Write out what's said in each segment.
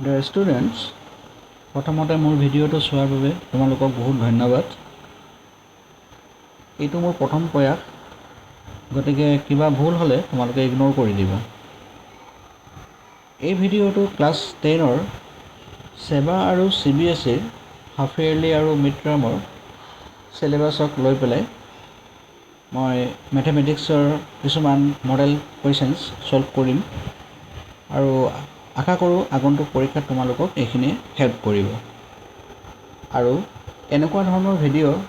Dear students, প্ৰথমতে মোৰ ভিডিঅ'টো চোৱাৰ বাবে তোমালোকক বহুত ধন্যবাদ। এইটো মোৰ প্ৰথম প্ৰয়াস, গতিকে কিবা ভুল হ'লে তোমালোকে ইগনোৰ কৰি দিব। এই ভিডিঅ'টো ক্লাছ 10ৰ সেৱা আৰু CBSEৰ হাফ ইয়াৰলি আৰু মিড টাৰ্মৰ চিলেবাছক লৈ পেলাই মই মেথমেটিক্সৰ কিছুমান মডেল কুৱেশ্যনছ সলভ কৰিম আৰু আশা কৰোঁ আগন্তুক পৰীক্ষাত তোমালোকক এইখিনি হেল্প কৰিব। আৰু এনেকুৱা ধৰণৰ ভিডিঅ'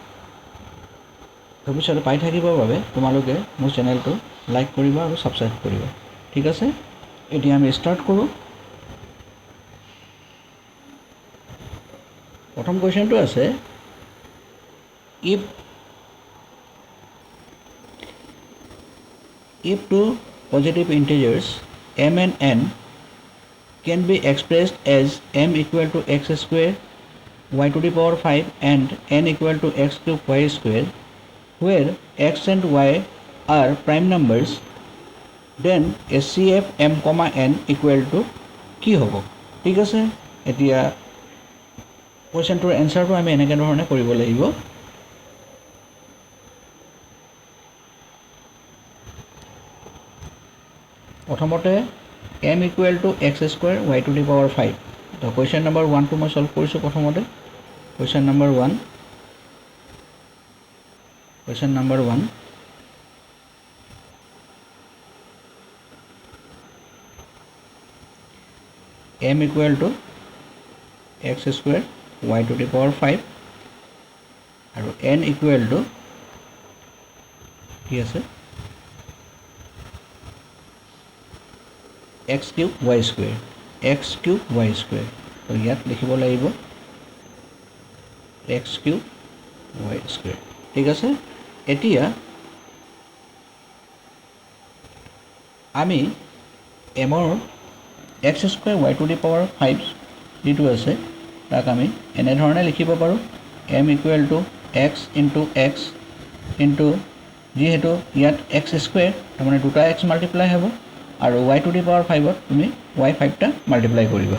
ভৱিষ্যতে পাই থাকিবৰ বাবে তোমালোকে মোৰ চেনেলটো লাইক কৰিবা আৰু ছাবস্ক্ৰাইব কৰিবা। ঠিক আছে, এতিয়া আমি ষ্টাৰ্ট কৰোঁ। প্ৰথম কুৱেশ্যনটো আছে, if two positive integers m and n can be expressed as m equal to x square y to the power 5 and n equal to x cube y square, where x and y are prime numbers, then HCF m comma n equal to কি হ'ব? ঠিক আছে, এতিয়া কুৱেশ্যনটোৰ এনচাৰটো আমি এনেকৈ ধৰণে কৰিব লাগিব। প্ৰথমতে m equal to x square y to the power 5, তো কুৱেশ্যন নম্বৰ 1টো মই সলভ কৰিছোঁ। প্ৰথমতে question number 1, m equal to x square y to the power 5 আৰু n equal to কি আছে x cube y square, তো ইয়াত লিখিব লাগিব x cube y square। ঠিক আছে, এতিয়া আমি এমৰ x square y to the power 5 যিটো আছে তাক আমি এনেধৰণে লিখিব পাৰোঁ, m equal to x into x into যিহেতু ইয়াত x square তাৰমানে দুটা x মাল্টিপ্লাই হ'ব আৰু y to the power 5ত তুমি y 5টা মাল্টিপ্লাই কৰিবা।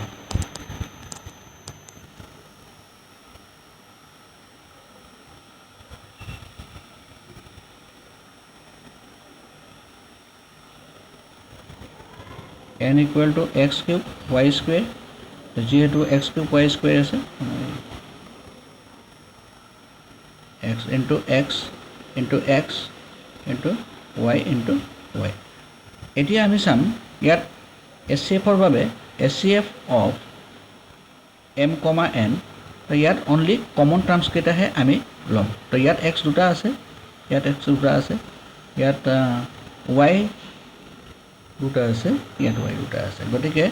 n equal to x cube y square, যিহেতু x cube y square আছে x into x into x into y into y। এতিয়া আমি চাম ইয়াত HCFৰ বাবে HCF of m, n, তো ইয়াত অনলি কমন টাৰ্মছ কেইটাহে আমি ল'ম। তো ইয়াত x দুটা আছে, ইয়াত y দুটা আছে, ইয়াত y দুটা আছে, গতিকে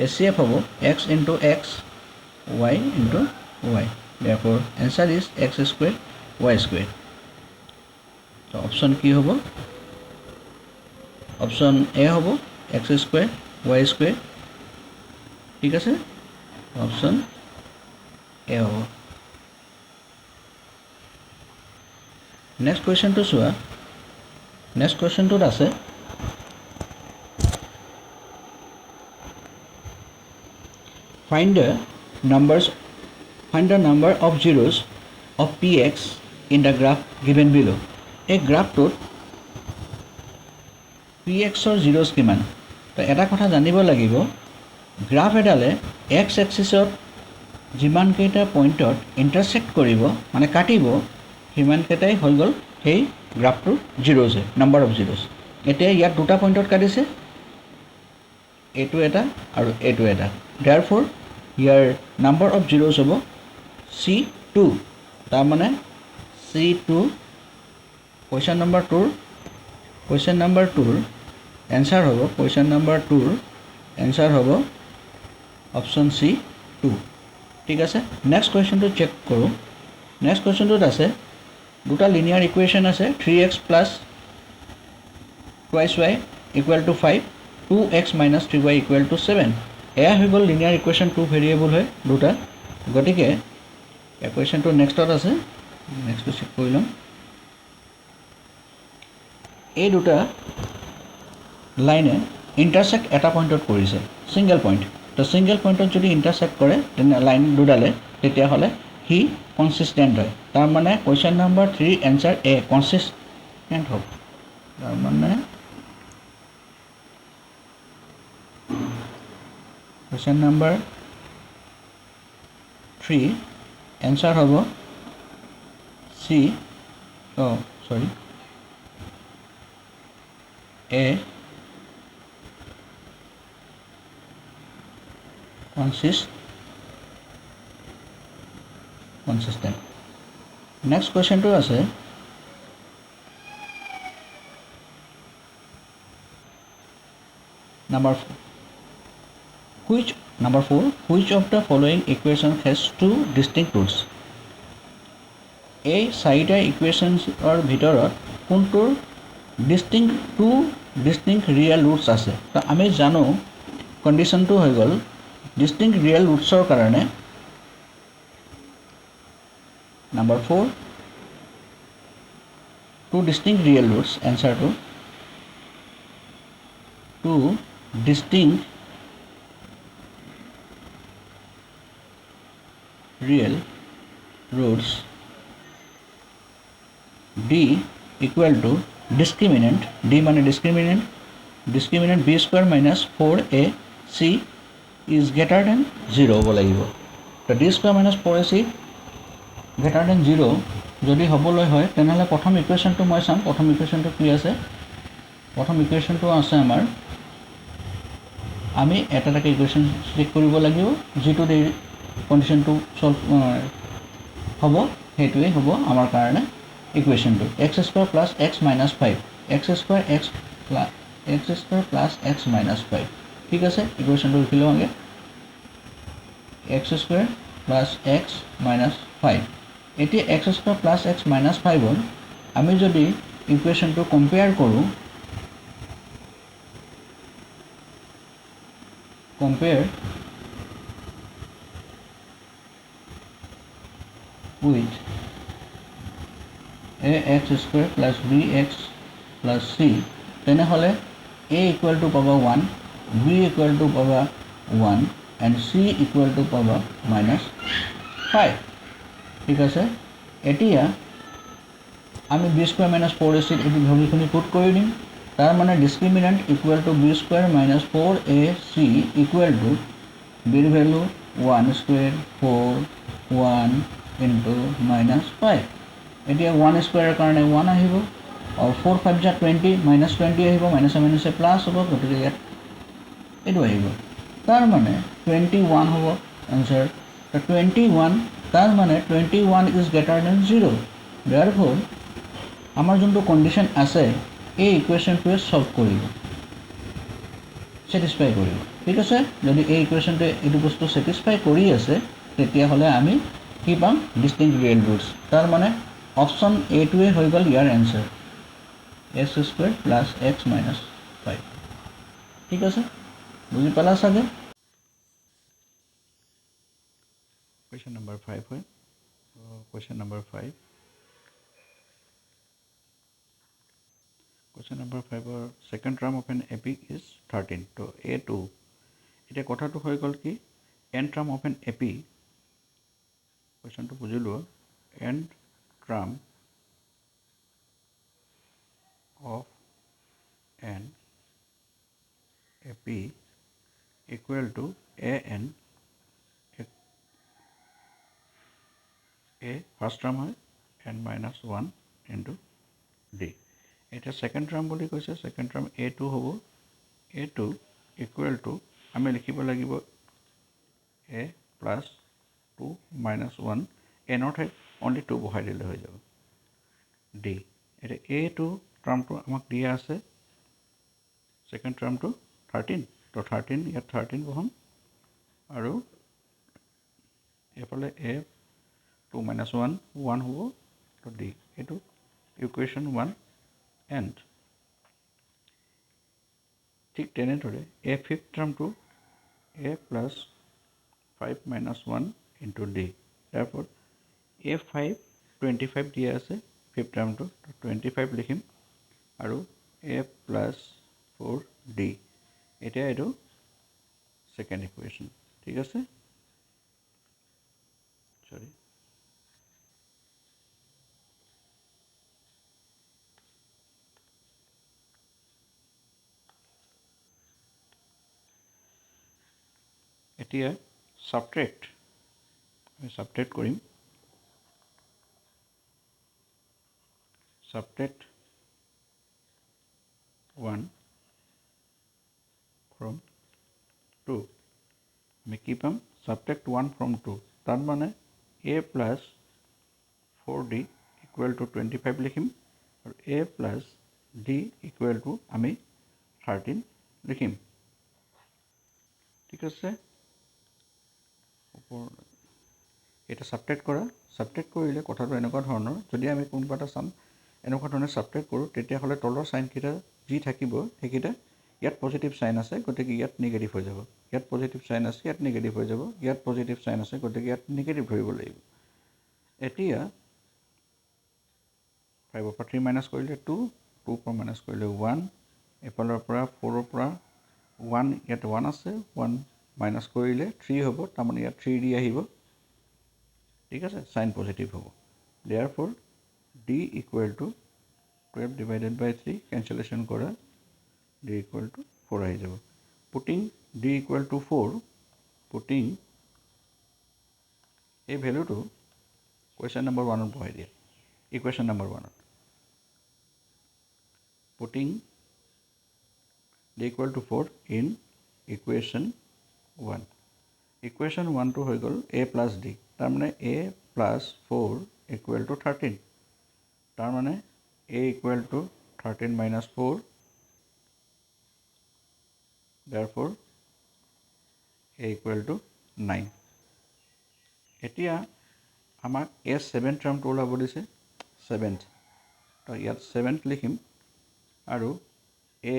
HCF হ'ব x into x y into y, therefore answer is x square y square। তো অপশ্যন কি হ'ব? অপশ্যন এ হ'ব x square y square। ঠিক আছে, অপশ্যন এ হ'ব। নেক্সট কুৱেশ্যনটো চোৱা। নেক্সট কুৱেশ্যনটোত আছে find the number of zeros of px in the graph given below। এই গ্ৰাফটোত pxৰ জিৰ'জ কিমান? তো এটা কথা জানিব লাগিব, গ্ৰাফ এডালে x এক্সিছত যিমানকেইটা পইণ্টত ইণ্টাৰচেক্ট কৰিব মানে কাটিব সিমানকেইটাই হৈ গ'ল সেই গ্ৰাফটোৰ জিৰ'জে, নাম্বাৰ অফ জিৰ'জ। এতিয়া ইয়াত দুটা পইণ্টত কাটিছে, এইটো এটা আৰু এইটো এটা, therefore ইয়াৰ নাম্বাৰ অফ জিৰ'জ হ'ব C2। তাৰমানে C2 কুৱেশ্যন নম্বৰ 2ৰ এনচাৰ হ'ব অপশ্যন C2। ঠিক আছে, নেক্সট কুৱেশ্যনটো চেক কৰোঁ। নেক্সট কুৱেশ্যনটোত আছে দুটা লিনিয়াৰ ইকুৱেশ্যন আছে, 3x plus 2y equal to 5, 2x minus 3y equal to 7। এয়া হৈ গ'ল লিনিয়াৰ ইকুৱেশ্যন, 2 ভেৰিয়েবল হয় দুটা, গতিকে ইকুৱেশ্যনটো নেক্সটত আছে, নেক্সটটো চেক কৰি ল'ম। এই দুটা লাইনে ইণ্টাৰচেক্ট এটা পইণ্টত কৰিছে, ছিংগল পইণ্ট, তো ছিংগল পইণ্টত যদি ইণ্টাৰচেক্ট কৰে তেনে লাইন দুডালে তেতিয়াহ'লে সি কনচিষ্টেণ্ট হয় তাৰমানে কুৱেশ্যন নম্বৰ 3 এনচাৰ এ কনচিষ্টেণ্ট হ'ব তাৰমানে কুৱেশ্যন নম্বৰ 3 এনচাৰ হ'ব C A consistent. Next question to আছে number 4 which of the following equation has two distinct roots এই চাৰিটা ইকুৱেশ্যনৰ ভিতৰত কোনটোৰ টু ডিষ্টিংক্ট ৰিয়েল ৰুটছ আছে তো আমি জানো কণ্ডিশ্যনটো হৈ গ'ল ডিষ্টিংক্ট ৰিয়েল ৰুটছৰ কাৰণে number 4 two distinct real roots answer to two distinct real roots d equal to discriminant d মানে discriminant b square minus 4ac is greater than 0 হ'ব লাগিব তো d square minus 4ac greater than 0 যদি হ'বলৈ হয় তেনেহ'লে প্ৰথম ইকুৱেশ্যনটো মই চাম প্ৰথম ইকুৱেশ্যনটো কি আছে প্ৰথম ইকুৱেশ্যনটো আছে আমাৰ আমি এটা ইকুৱেশ্যন চেক কৰিব লাগিব যিটো দি কণ্ডিশ্যনটো সলভ হ'ব সেইটোৱে হ'ব আমাৰ কাৰণে ইকুৱেশ্যনটো x square plus x minus 5 x square plus x minus 5 ঠিক আছে ইকুৱেশ্যনটো লিখি লওঁ আগে x square plus x minus 5 এতিয়া x square plus x minus 5 হ'ল আমি যদি ইকুৱেশ্যনটো কম্পেয়াৰ কৰোঁ with ax square plus bx plus c তেনেহ'লে a equal to পাবা 1 b equal to পাবা 1 and c equal to পাবা minus 5 ঠিক আছে এতিয়া আমি b square minus 4ac এটি ভেলুখিনি পুট কৰি দিম তাৰ মানে ডিসক্ৰিমিনেন্ট equal to b square minus 4ac equal to b ৰ ভ্যালু 1 square 4 1 into minus 5 এতিয়া 1 স্কয়াৰৰ কাৰণে 1 আহিব আৰু 4 5 যা 20 minus 20 আহিব minus minus প্লাস হ'ব গতিকে ইয়াত এইটো আহিব তাৰ মানে 21 হ'ব आंसर তো 21 তাৰ মানে 21 is greater than 0 therefore আমাৰ যোনটো কন্ডিশন আছে এই ইকুৱেশ্যনটোৱে সলভ কৰিব স্যাটিসফাই কৰিব ঠিক আছে যদি এই ইকুৱেশ্যনটোৱে এইটো বস্তু স্যাটিসফাই কৰি আছে তেতিয়াহ'লে আমি কি পাম ডিষ্টিংক্ট ৰিয়েল ৰুটছ তাৰ মানে অপশ্যন এ টোৱে হৈ গ'ল ইয়াৰ answer x square plus x minus 5 ঠিক আছে বুজি পালা সাগে question number 5 হয় question number 5 question number 5 or second term of an AP is 13 to A2 এটা কথাটো হৈ গ'ল কি n term of an AP question to বুজিলো n term of an AP equal to an a first term है n minus 1 into d এটা second term বুলি কৈছে second term a2 হ'ব a2 equal to আমি লিখিব লাগিব a plus 2 minus 1 n ৰ ঠাইত only 2 বহাই দিলে হৈ যাব d এটা a2 টাৰ্মটো আমাক দিয়া আছে second টাৰ্মটো 13 তো 13 ইয়াত 13 বহাম আৰু এফালে a 2 minus 1 1 হ'ব তো d এটো ইকুৱেশ্যন 1 and ঠিক তেনেদৰে a fifth term to a plus 5 minus 1 into d therefore a5 25 দিয়া আছে fifth term to 25 লিখিম আৰু a plus 4d এতিয়া এটো সেকেন্ড ইকুৱেশ্যন ঠিক আছে সৰি এতিয়া সাবট্ৰেক্ট আমি সাবট্ৰেক্ট কৰিম subtract 1 from 2 আমি কি পাম subtract 1 from 2 তাৰ মানে a plus 4d equal to 25 লিখিম আৰু a plus d equal to আমি 13 লিখিম ঠিক আছে এটা সাবট্ৰেক্ট কৰা সাবট্ৰেক্ট কৰিলে কথাটো এনেকুৱা ধৰণৰ যদি আমি কোনোবা এটা চাম এনেকুৱা ধৰণে সাবট্ৰেক্ট কৰোঁ তেতিয়াহ'লে তলৰ চাইনকেইটা যি থাকিব সেইকেইটা ইয়াত পজিটিভ চাইন আছে গতিকে ইয়াত নিগেটিভ হৈ যাব ইয়াত পজিটিভ চাইন আছে ইয়াত নিগেটিভ হৈ যাব ইয়াত পজিটিভ চাইন আছে গতিকে ইয়াত নিগেটিভ ধৰিব লাগিব এতিয়া 5 পৰা 3 মাইনাছ কৰিলে 2 2 পৰা মাইনাছ কৰিলে 1 এফালৰ পৰা 4 পৰা 1 ইয়াত 1 আছে 1 মাইনাছ কৰিলে 3 হ'ব তাৰমানে ইয়াত 3d আহিব ঠিক আছে সাইন পজিটিভ হ'ব therefore d equal to 12 divided by 3 cancellation কৰা d equal to 4 আহি যাব putting d equal to 4 putting এই ভ্যালুটো question number 1 ত বহাই দিয়া equation number 1 putting d equal to 4 in equation 1 equation 1 to হৈ গ'ল a plus d তাৰ মানে a plus 4 equal to 13 তাৰ মানে a equal to 13 minus 4 therefore a equal to 9 এতিয়া আমাক a 7th টাৰ্মটো ওলাব দিছে 7th তো ইয়াত 7th লিখিম আৰু a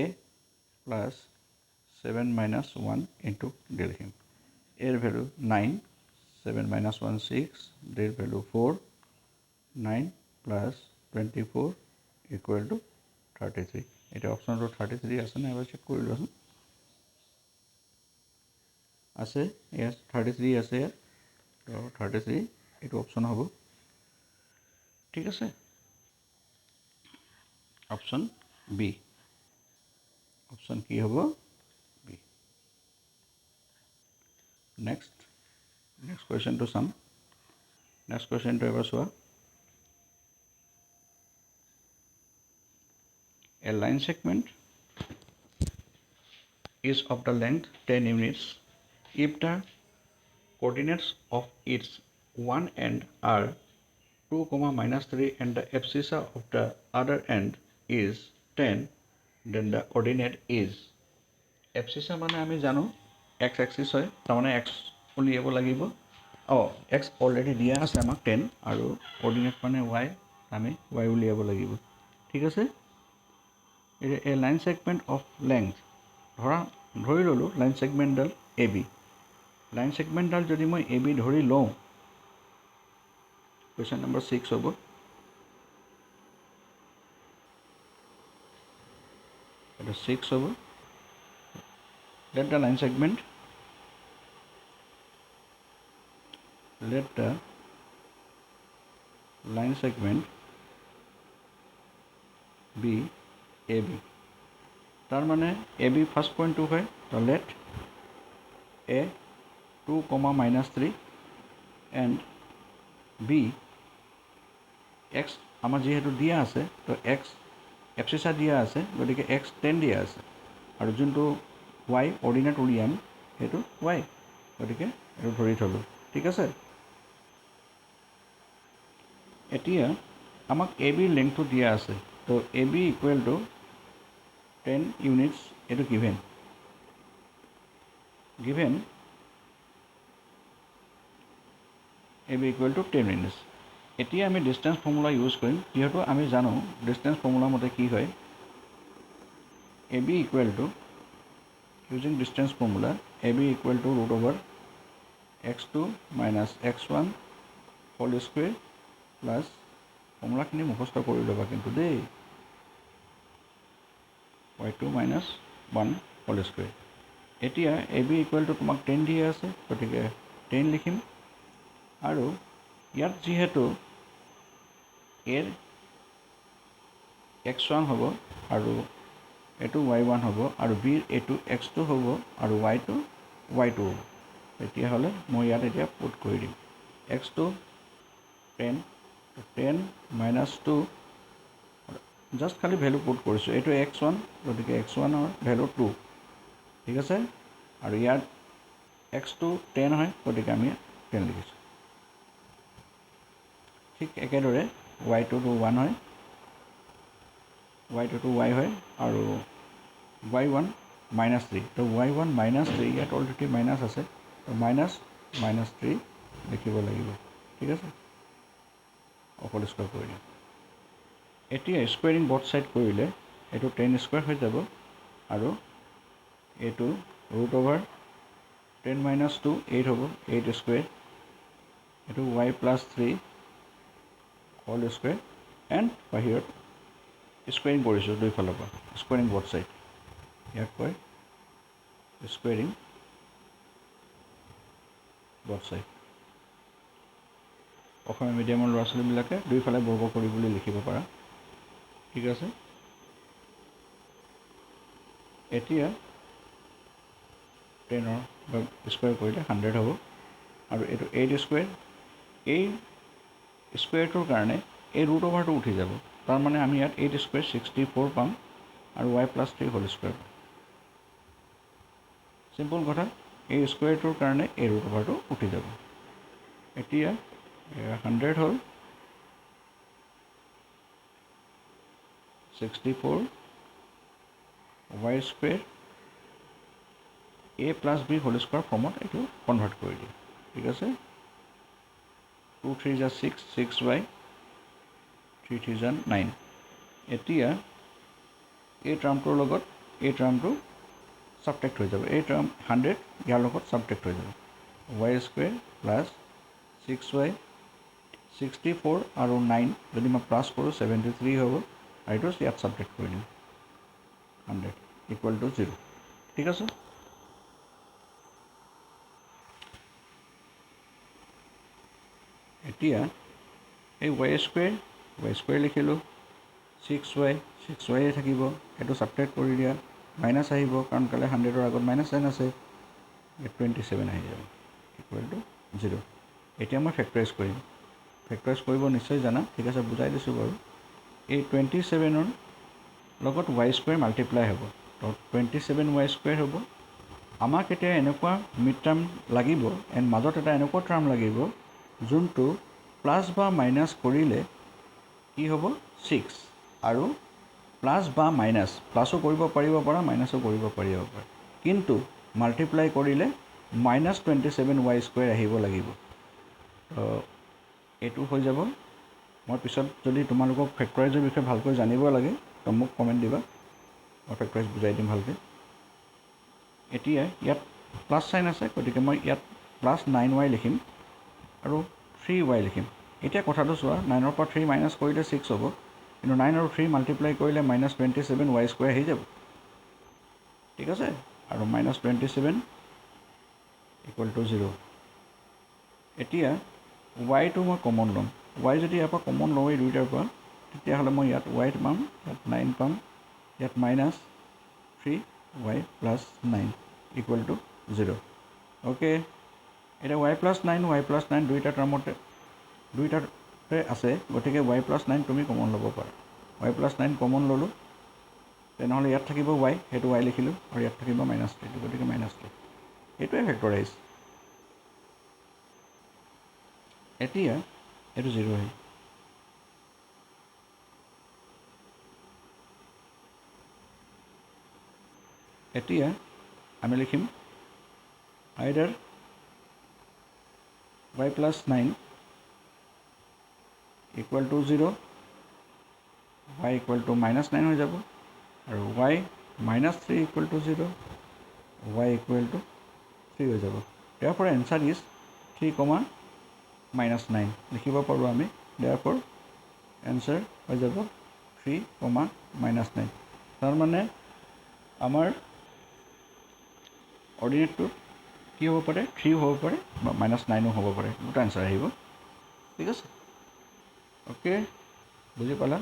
plus 7 minus 1 into d লিখিম a value 9 7 minus 1 6 d value 4 9 plus 24 equal to 33 এটা অপশনটো 33 আছে না এবাৰ চেক কৰি লোৱাচোন আছে ইয়াত 33 আছে ইয়াত তো 33 এইটো অপশন হ'ব ঠিক আছে অপশন বি অপশন কি হ'ব বি নেক্সট কুৱেশ্যনটো চাম নেক্সট কুৱেশ্যনটো এবাৰ চোৱা A line segment is of the length 10 units if the coordinates of its one end are 2, -3 and the abscissa of the other end is 10 then the coordinate is abscissa মানে আমি জানো x axis হয় তাৰমানে x উলিয়াব লাগিব x already দিয়া আছে আমাক 10 আৰু coordinate মানে y আমি y উলিয়াব লাগিব ঠিক আছে a line segment of length ধৰি ললো লাইন সেগমেন্টডাল AB লাইন সেগমেন্টডাল যদি মই AB ধৰি লওঁ question number 6 হ'ব এটা 6 হ'ব let the line segment be AB তাৰ মানে AB ফার্স্ট পয়েন্টটো হয় তো let A 2, -3 and B x আমাৰ যেহেতু দিয়া আছে তো x এপসিসা দিয়া আছে গতিকে x 10 দিয়া আছে আৰু যোনটো y অৰ্ডিনেট উলিয়াম সেইটো y গতিকে এইটো ধৰি থলো ঠিক আছে এতিয়া আমাক AB লেংথটো দিয়া আছে তো AB ইকুৱেল টু 10 units এইটো given AB equal to 10 units এতিয়া আমি ডিসটেন্স ফৰ্মুলা ইউজ কৰিম যেহেতু আমি জানো ডিসটেন্স ফৰ্মুলা মতে কি হয় AB equal to using distance formula AB equal to √x2 minus x1 whole square plus formula খিনি মুখস্থ কৰি লবা কিন্তু দেই y2 minus 1 whole square এতিয়া এ বি ইকুৱেল টু তোমাক 10 দিয়া আছে, গতিকে 10 লিখিম। আৰু ইয়াত যিহেতু এৰ x1 হ'ব আৰু এইটো y1 হ'ব আৰু বিৰ এইটো x2 হ'ব আৰু y2 হ'ব। তেতিয়াহ'লে মই ইয়াত এতিয়া পুট কৰি দিম x2 10 মাইনাছ 2, জাষ্ট খালি ভেলু পুট কৰিছোঁ। এইটো x1, গতিকে x1ৰ ভেলু 2, ঠিক আছে। আৰু ইয়াত x2 10 হয়, গতিকে আমি 10 লিখিছোঁ। ঠিক একেদৰে y2টো 1 হয়, y2টো y হয় আৰু y1 মাইনাছ 3, তো y1 মাইনাছ 3 ইয়াত অলৰেডি মাইনাছ আছে, তো মাইনাছ 3 লিখিব লাগিব, ঠিক আছে। অকল স্কুৱেৰ কৰি দিম। এতিয়া স্কুৱেৰিং বথ ছাইড কৰিলে এইটো 10 স্কুৱেৰ হৈ যাব আৰু এইটো ৰুট অভাৰ 10 মাইনাছ 2 8 হ'ব, 8 স্কুৱেৰ। এইটো y plus 3 whole square and বাহিৰত স্কুৱেৰিং কৰিছোঁ দুইফালৰ পৰা, স্কুৱেৰিং বথ ছাইড, ইয়াক কয় স্কুৱেৰিং বথ ছাইড। অসমীয়া মিডিয়ামৰ ল'ৰা ছোৱালীবিলাকে দুইফালে বৰ্গ কৰি বুলি লিখিব পাৰা, ঠিক আছে। এতিয়া 10ৰ স্কুৱেৰ কৰিলে 100 হ'ব আৰু এইটো 8 স্কুৱেৰ। এই স্কুৱেৰটোৰ কাৰণে এই ৰুট অভাৰটো উঠি যাব, তাৰমানে আমি ইয়াত 8 স্কুৱেৰ 64 পাম আৰু y plus 3 whole square. Simple কথা, এই স্কুৱেৰটোৰ কাৰণে এই ৰুট অভাৰটো উঠি যাব। এতিয়া 100 হ'ল 64 y square a plus b whole square ফৰ্মত এইটো কনভাৰ্ট কৰি দিম, ঠিক আছে। 2 3 = 6, 6y, 3 3 = 9। এতিয়া এই টাৰ্মটোৰ লগত এই টাৰ্মটো ছাবট্ৰেক্ট হৈ যাব, এই টাৰ্ম 100 ইয়াৰ লগত ছাবট্ৰেক্ট হৈ যাব। y স্কুৱেৰ প্লাছ 6y, 64 আৰু 9 যদি মই প্লাছ কৰোঁ 73 হ'ব, আৰু এইটো ইয়াত ছাবট্ৰেক্ট কৰি দিম 100 ইকুৱেল টু 0, ঠিক আছে। এতিয়া এই y স্কুৱেৰ লিখিলোঁ, 6y থাকিব, সেইটো ছাবট্ৰেক্ট কৰি দিয়া, মাইনাছ আহিব কাৰণ কেলৈ 100ৰ আগত মাইনাছ চাইন আছে, 27 আহি যাব ইকুৱেল টু 0। এতিয়া মই ফেক্টৰাইজ কৰিম, ফেক্টৰাইজ কৰিব নিশ্চয় জানা, ঠিক আছে, বুজাই দিছোঁ বাৰু। এই 27ৰ লগত y স্কুৱেৰ মাল্টিপ্লাই হ'ব, তো 27y স্কুৱেৰ হ'ব। আমাক এতিয়া এনেকুৱা মিড টাৰ্ম লাগিব এণ্ড মাজত এটা এনেকুৱা টাৰ্ম লাগিব যোনটো প্লাছ বা মাইনাছ কৰিলে কি হ'ব 6, আৰু প্লাছ বা মাইনাছ, প্লাছো কৰিব পাৰিব পাৰা, মাইনাছো কৰিব পাৰিব পাৰা, কিন্তু মাল্টিপ্লাই কৰিলে -27y স্কুৱেৰ আহিব লাগিব। তো এইটো হৈ যাব। মই পিছত যদি তোমালোকক ফেক্টৰাইজৰ বিষয়ে ভালকৈ জানিব লাগে তো মোক কমেণ্ট দিবা, মই ফেক্টৰাইজ বুজাই দিম ভালকৈ। এতিয়া ইয়াত প্লাছ চাইন আছে, গতিকে মই ইয়াত প্লাছ 9y লিখিম আৰু 3y লিখিম। এতিয়া কথাটো চোৱা, 9ৰ পৰা 3 মাইনাছ কৰিলে 6 হ'ব, কিন্তু 9 আৰু 3 মাল্টিপ্লাই কৰিলে -27y স্কুৱেৰ আহি যাব, ঠিক আছে। আৰু -27 ইকুৱেল টু 0। এতিয়া ৱাইটো মই কমন ল'ম, y যদি ইয়াৰ পৰা কমন লওঁ এই দুইটাৰ পৰা, তেতিয়াহ'লে মই ইয়াত y পাম, ইয়াত 9 পাম, ইয়াত -3y plus 9 equal to 0। Okay, এতিয়া y প্লাছ 9 দুইটা টাৰ্মতে দুইটাতে আছে, গতিকে y প্লাছ 9 তুমি কমন ল'ব পাৰা। y প্লাছ 9 কমন ল'লোঁ, তেনেহ'লে ইয়াত থাকিব y, সেইটো y লিখিলোঁ, আৰু ইয়াত থাকিব -3, গতিকে -3। এইটোৱে ফেক্টৰাইজ। এতিয়া এইটো 0 আহিল। এতিয়া আমি লিখিম আইদাৰ y plus 9 equal to 0, y equal to -9 হৈ যাব, আৰু y -3 equal to 0, y equal to 3 হৈ যাব। therefore এনচাৰ ইজ 3, -9 লিখিব পাৰোঁ আমি। therefore এনচাৰ হৈ যাব 3, -9। তাৰমানে আমাৰ অৰ্ডিনেটটো কি হ'ব পাৰে 3 হ'ব পাৰে বা -9 হ'ব পাৰে দুটা এনচাৰ আহিব ঠিক আছে অ'কে বুজি পালা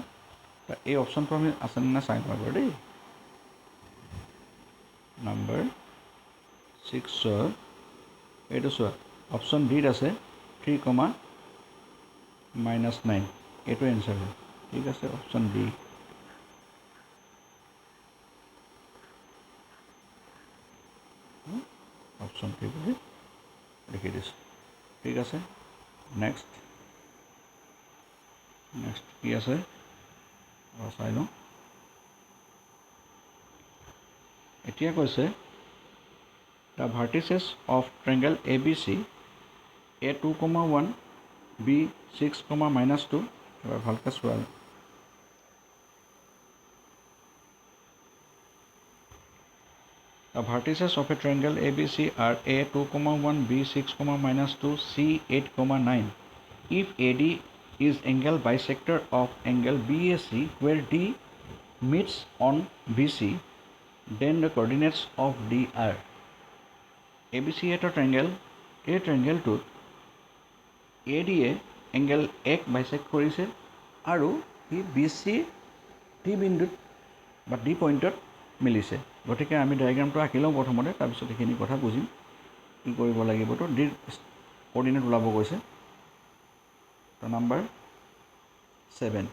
এই অপশ্যনটো আমি আছেনে নাই চাই লওঁ বাৰু দেই নাম্বাৰ 6 এইটো চোৱা অপশ্যন ডিত আছে 3, -9 এইটো এনচাৰ হয় ঠিক আছে অপশ্যন ডি অপশ্যন ডি বুলি লিখি দিছোঁ ঠিক আছে নেক্সট কি আছে চাই লওঁ এতিয়া কৈছে the vertices of triangle ABC A2,1 B6, -2 এবাৰ ভালকৈ চোৱা The vertices of a triangle ABC are A2,1 B6, -2 C8, 9 if AD is angle bisector of angle BAC where D meets on BC then the coordinates of D are ABC এটা triangle এই triangleটোত AD angle এক bisect কৰিছে আৰু ই BC D বিন্দুত বা D পইণ্টত মিলিছে গতিকে আমি ডায়াগ্ৰামটো আঁকি লওঁ প্ৰথমতে তাৰপিছত এইখিনি কথা বুজিম কি কৰিব লাগিবতো ডি কোঅৰ্ডিনেট ওলাব কৈছে তো নাম্বাৰ 7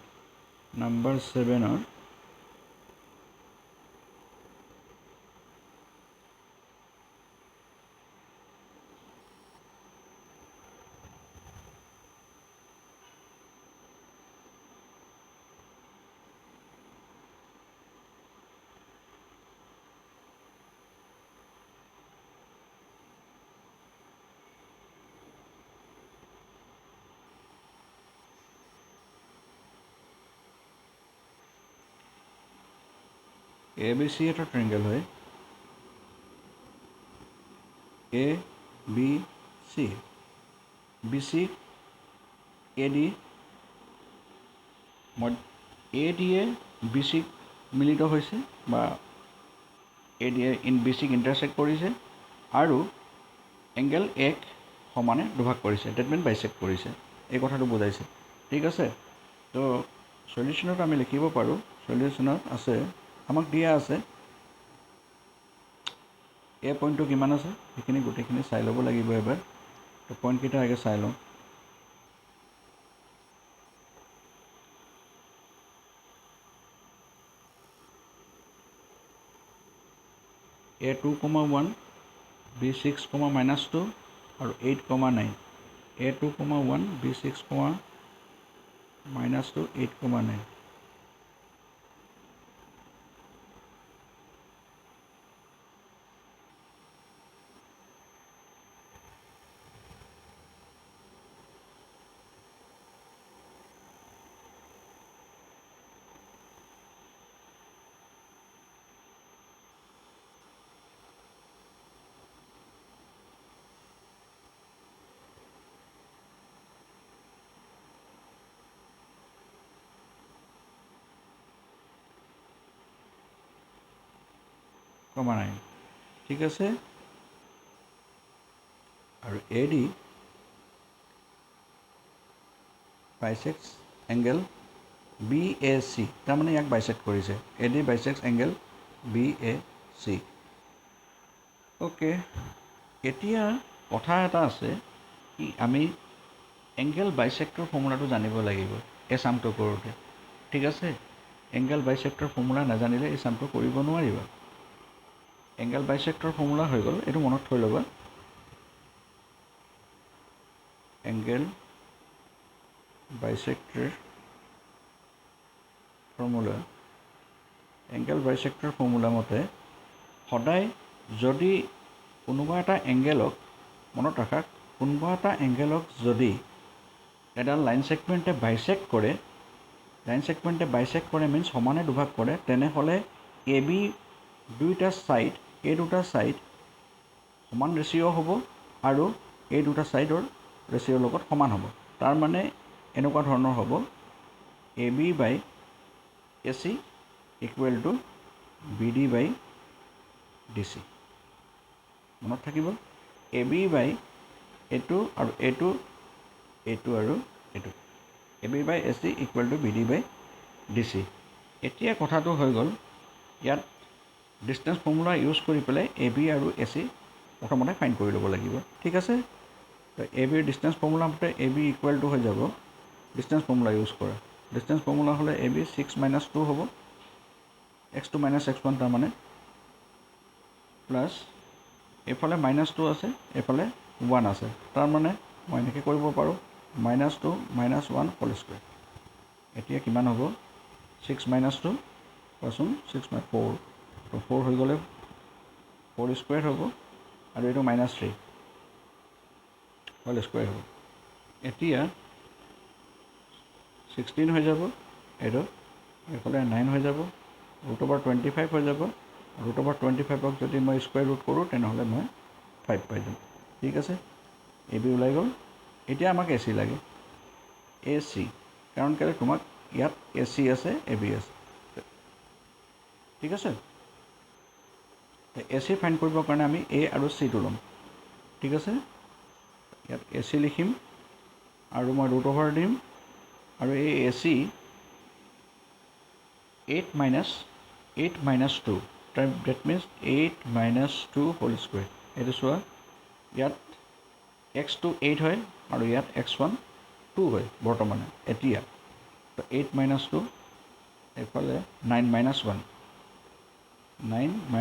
ABC এটা ট্ৰেংগল হয় ABC BC AD AD BC মিলিত হৈছে বা AD ইন BC ইণ্টাৰচেক্ট কৰিছে আৰু এংগেল এক সমানে দুভাগ কৰিছে ডেট মিন বাইচেক্ট কৰিছে এই কথাটো বুজাইছে ঠিক আছে তো সলিউশ্যনত আমি লিখিব পাৰোঁ সলিউশ্যনত আছে আমাক দিয়া আছে এ পইণ্টটো কিমান আছে সেইখিনি গোটেইখিনি চাই ল'ব লাগিব এবাৰ তো পইণ্টকেইটা আগে চাই লওঁ A2,1 B6, -2 আৰু 8, 9 A2,1 B6, -2 8, 9 9 ঠিক আছে আৰু AD বাইচেক্টছ এংগেল BAC তাৰমানে ইয়াক বাইচেক্ট কৰিছে AD বাইচেক্টছ এংগেল BAC অ'কে এতিয়া কথা এটা আছে কি আমি এংগেল বাইচেক্টৰ ফৰ্মুলাটো জানিব লাগিব এই চামটো কৰোঁতে ঠিক আছে এংগেল বাইচেক্টৰ ফৰ্মুলা নাজানিলে এই চামটো কৰিব নোৱাৰিবা এংগেল বাইচেক্টৰ ফৰ্মুলা হৈ গ'ল এইটো মনত থৈ ল'বা এংগেল বাইচেক্টৰ ফৰ্মুলা মতে সদায় যদি কোনোবা এটা এংগেলক মনত ৰাখা কোনোবা এটা এংগেলক যদি এডাল লাইন ছেগমেণ্টে বাইচেক্ট কৰে মিনছ সমানে দুভাগ কৰে তেনেহ'লে AB দুইটা ছাইড এই দুটা ছাইড সমান ৰেচিঅ' হ'ব আৰু এই দুটা ছাইডৰ ৰেচিঅ'ৰ লগত সমান হ'ব তাৰ মানে এনেকুৱা ধৰণৰ হ'ব AB by AC equal to BD by DC মনত থাকিব এ বি বাই এইটো আৰু এইটো আৰু এইটো A B by A C equal to B D by D C. এতিয়া কথাটো হৈ গ'ল ইয়াত ডিষ্টেঞ্চ ফৰ্মুলা ইউজ কৰি পেলাই এ বি আৰু এ চি প্ৰথমতে ফাইণ্ড কৰি ল'ব লাগিব। ঠিক আছে, তো এ বিৰ ডিষ্টেঞ্চ ফৰ্মুলা মতে এ বি ইকুৱেল টু হৈ যাব ডিষ্টেঞ্চ ফৰ্মুলা ইউজ কৰা। ডিষ্টেঞ্চ ফৰ্মুলা হ'লে এ বি 6 - 2 হ'ব, x2 - x1 তাৰমানে, প্লাছ এইফালে -2 আছে, এইফালে 1 আছে, তাৰমানে মই এনেকৈ কৰিব পাৰোঁ -2 - 1 হোল স্কুৱেৰ। এতিয়া কিমান হ'ব 6 - 2 কোৱাচোন 6 - 4, তো 4 হৈ গ'লে 4 স্কুৱেৰ হ'ব আৰু এইটো -3 হোল স্কুৱেৰ হ'ব। এতিয়া 16 হৈ যাব, এইটো এইফালে 9 হৈ যাব, √25 হৈ যাব। √25ক যদি মই স্কুৱেৰ ৰুট কৰোঁ তেনেহ'লে মই 5 পাই যাম। ঠিক আছে, এ বি ওলাই গ'ল। এতিয়া আমাক এ চি লাগে, এ চি, কাৰণ কেলৈ তোমাক ইয়াত এ চি আছে, এ বি আছে। ঠিক আছে, এ চি ফাইণ্ড কৰিবৰ কাৰণে আমি এ আৰু চিটো ল'ম। ঠিক আছে, ইয়াত এ চি লিখিম আৰু মই √over দিম, আৰু এই A C 8 - 2, that means 8 - 2 whole square. এইটো চোৱা, ইয়াত x2 8 হয় আৰু ইয়াত x1 2 হয় বৰ্তমানে এতিয়া। তো 8 - 2, এইফালে 9 - 1, 9 -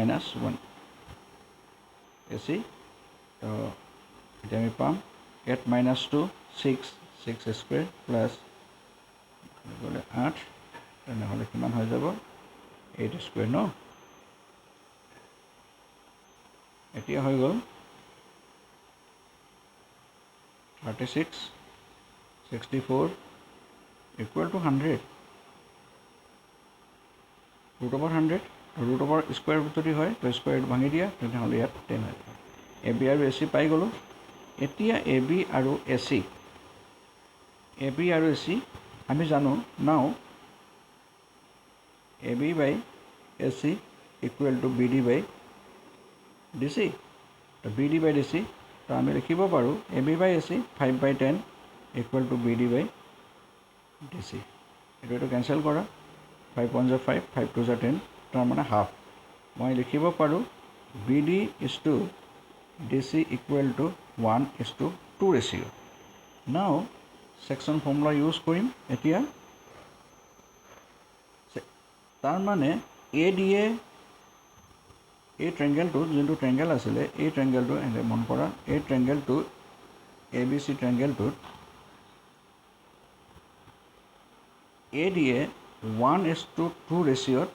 1 এ চি। তো এতিয়া আমি পাম 8 - 2 6 স্কুৱেৰ প্লাছ 8, তেনেহ'লে কিমান হৈ যাব 8 স্কুৱেৰ ন। এতিয়া হৈ গ'ল 36 64 ইকুৱেল টু 100, √100, √over স্কুৱেৰ যদি হয় তো স্কুৱেৰ ভাঙি দিয়া, তেনেহ'লে ইয়াত 10 হৈ যাব। এ বি আৰু এ চি পাই গ'লোঁ। এতিয়া এ বি আৰু এ চি আমি জানো now A B by A C equal to B D by D C. তো B D by D C, তো আমি লিখিব পাৰোঁ A B by A C 5/10 equal to B D by D C. এইটো cancel কৰা, 5 × 1 = 5, 5 × 2 = 10, তাৰমানে half. মই লিখিব পাৰোঁ B D is to D C equal to 1:2 ratio'. Now section formula use কৰিম এতিয়া। তাৰমানে এ ডিয়ে এই ট্ৰেংগেলটো, যোনটো ট্ৰেংগেল আছিলে, এই ট্ৰেংগেলটো এনেকৈ মন কৰা, এই ট্ৰেংগেলটো এ বি চি ট্ৰেংগেলটোত এ ডিয়ে 1:2 ৰেচিঅ'ত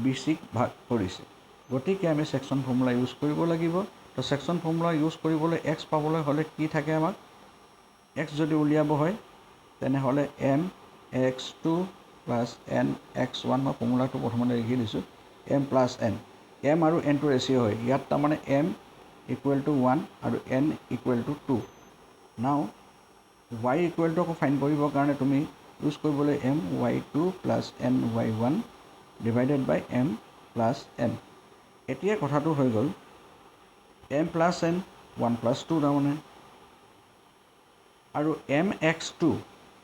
বি চিক ভাগ কৰিছে। গতিকে আমি ছেকশ্যন ফৰ্মুলা ইউজ কৰিব লাগিব। তো ছেকশ্যন ফৰ্মুলা ইউজ কৰিবলৈ এক্স পাবলৈ হ'লে কি থাকে আমাক, এক্স যদি উলিয়াব হয় তেনেহ'লে m(x2 + n(x1)), মই ফৰ্মুলাটো প্ৰথমতে লিখি দিছোঁ, m + n, m আৰু nটো ৰেচিঅ' হয় ইয়াত, তাৰমানে m = 1 আৰু n = 2। নাও y = আকৌ ফাইণ্ড কৰিবৰ কাৰণে তুমি ইউজ কৰিবলৈ my2 + ny1 ডিভাইডেড বাই m + n। এতিয়া কথাটো হৈ গ'ল m + n 1 + 2 তাৰমানে, আৰু mx2।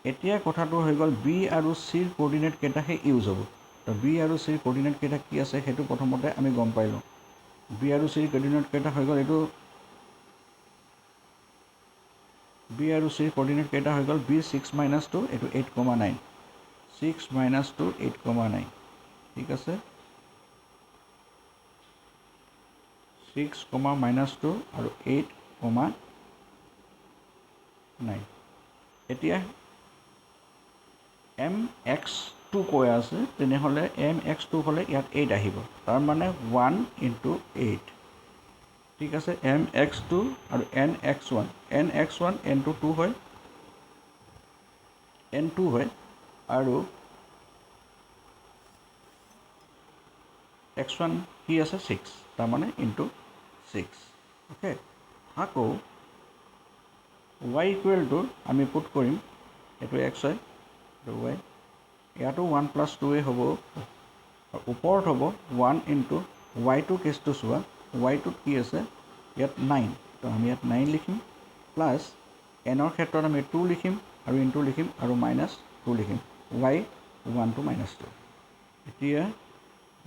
এতিয়া কথাটো হৈ গ'ল বি আৰু চিৰ কৰ্ডিনেট কেইটাহে ইউজ হ'ব। তো বি আৰু চিৰ কৰ্ডিনেট কেইটা কি আছে সেইটো প্ৰথমতে আমি গম পাই লওঁ। বি আৰু চিৰ কৰ্ডিনেট কেইটা হৈ গ'ল এইটো, বি আৰু চিৰ কৰ্ডিনেট কেইটা হৈ গ'ল বি 6 - 2, এইটো 8,9, 6 - 2 8,9। ঠিক আছে, 6, -2 আৰু 8,9। এতিয়া mx2 কৈ আছে, তেনেহ'লে mx2 হ'লে ইয়াত 8 আহিব, তাৰমানে 1 × 8। ঠিক আছে, mx2 আৰু nx1, nx1 n2 2 হয়, n2 হয়, আৰু x1 কি আছে 6, তাৰমানে × 6। অ'কে, আকৌ y = আমি পুট কৰিম, এইটো x হয়, এইটো y, ইয়াতো 1 + 2 হ'ব, ওপৰত হ'ব 1 × y2। কেছটো চোৱা, y2ত কি আছে ইয়াত 9 তো আমি ইয়াত 9 লিখিম প্লাছ এনৰ ক্ষেত্ৰত আমি 2 লিখিম আৰু ইনটু লিখিম আৰু মাইনাছ 2 লিখিম y 1 to -2 এতিয়া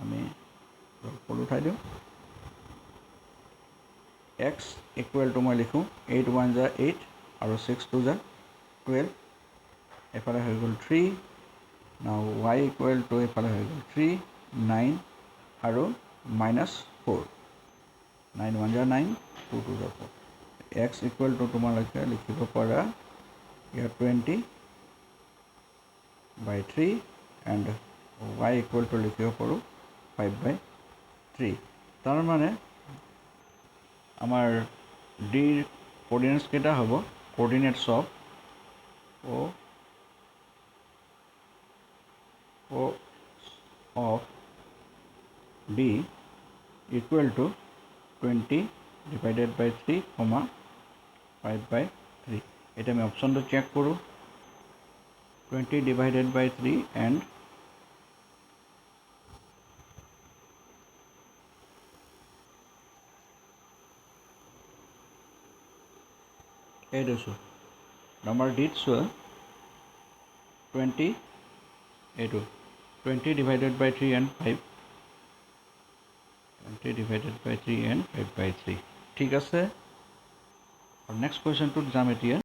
আমি সকলো উঠাই দিওঁ x ইকুৱেল টু মই লিখোঁ 8 1 * 8 আৰু 6 2 * 12 এফালে হৈ গ'ল 3 নাও y ইকুৱেল টু এফালে হৈ গ'ল 3 9 আৰু -4 9 1 * 9 2 2 * 4 x ইকুৱেল টু তোমালোকে লিখিব পাৰা ইয়াত 20/3 এণ্ড y ইকুৱেল টু লিখিব পাৰোঁ 5/3 তাৰমানে আমাৰ ডিৰ কোঅৰ্ডিনেটছ কেইটা হ'ব কোঅৰ্ডিনেটছ অফ D equal to 20/3, 5/3 এটা আমি অপশনটো চেক কৰোঁ 20/3 and এইটো নম্বৰ ডিত চোৱা 20 এইটো 20/3 and 5 20/3 and 5/3 ঠিক আছে আৰু নেক্সট কুৱেশ্যনটোত যাম এতিয়া